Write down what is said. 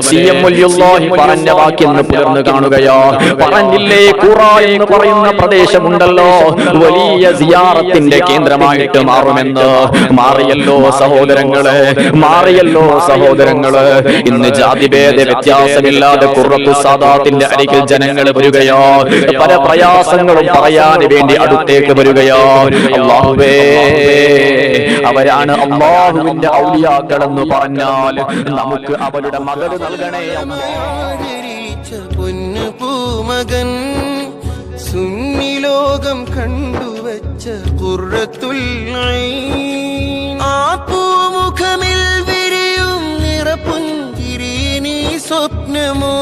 CM വലിയുള്ളാഹി പറഞ്ഞ വാക്യം പുലർന്നു കാണുകയോ. പറഞ്ഞില്ലേ, ഖുറ എന്ന് പറയുന്ന പ്രദേശമുണ്ടല്ലോ വലിയ സിയാറത്തിന്റെ കേന്ദ്രമായിട്ട് മാറുമെന്ന്. മാറിയല്ലോ സഹോദരങ്ങളെ, മാറിയല്ലോ സഹോദരങ്ങളെ. ഇന്ന് ജാതിഭേദ വ്യത്യാസമില്ലാതെ ഖുറത്തു സാദാത്തിന്റെ അരികിൽ ജനങ്ങൾ വരികയോ, പല പ്രയാസങ്ങളും പറയാൻ വേണ്ടി അടുത്തേക്ക് വരികയോ. അല്ലാഹുവേ, അവരാണ് അല്ലാഹുവിന്റെ ഔലിയാക്കളെന്ന് പറഞ്ഞാൽ നമുക്ക് അവരുടെ മദദ് നൽകണേ. പൊന്നുപൂമകൻ സുന്നിലോകം കണ്ടുവച്ച ഖുർറത്തുൽ ഐൻ. ആ പൂമുഖമിൽ വിരിയും നിറപുഞ്ചിരി നീ സ്വപ്നമോ?